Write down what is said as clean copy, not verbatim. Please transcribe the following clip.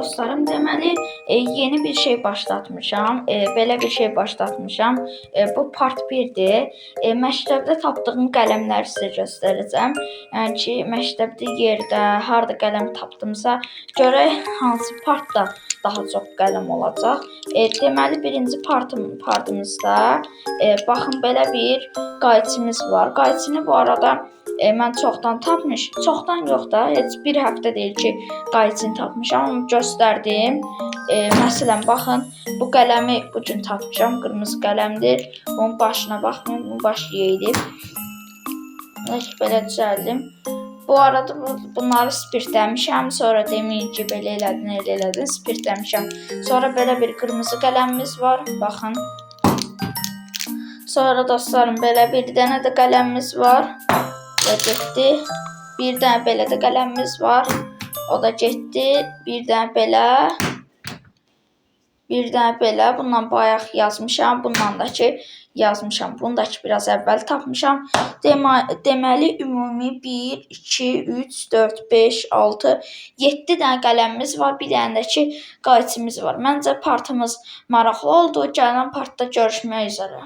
dostlarım, deməli yeni bir şey başlatmışam. Belə bir şey başlatmışam. Bu part 1-dir. Məktəbdə tapdığım qələmləri sizə göstərəcəm. Yəni ki, məktəbdə yerdə harda qələm tapdımsa, görək hansı partda daha çox qələm olacaq. Deməli birinci partımızda baxın belə bir qayçımız var. Qayçını bu arada mən çoxdan tapmışam. Çoxdan yox da, heç bir həftə deyil ki, qayçını tapmışam. Onu göstərdim. Məsələn, baxın, bu qələmi bu gün tapmışam. Qırmızı qələmdir. Bunun başına baxmayın, bunun başı yeyilib. Belə düzəldim. Bu arada bunları spirtləmişəm. Sonra deməyin ki, belə elədin, elə elədin. Spirtləmişəm. Sonra belə bir qırmızı qələmimiz var. Baxın. Sonra dostlarım, belə bir dənə də qələmimiz var. Və getdi. Bir dənə belə də qələmimiz var. O da getdi. Bir dənə belə. Bir dənə belə. Bundan bayaq yazmışam. Bundan da ki yazmışam. Bunu da ki biraz əvvəl tapmışam. Deməli ümumi 1, 2, 3, 4, 5, 6, 7 dənə qələmimiz var. Bir dənə də ki qayçımız var. Məncə partımız maraqlı oldu. Gələn partda görüşmək üzrə.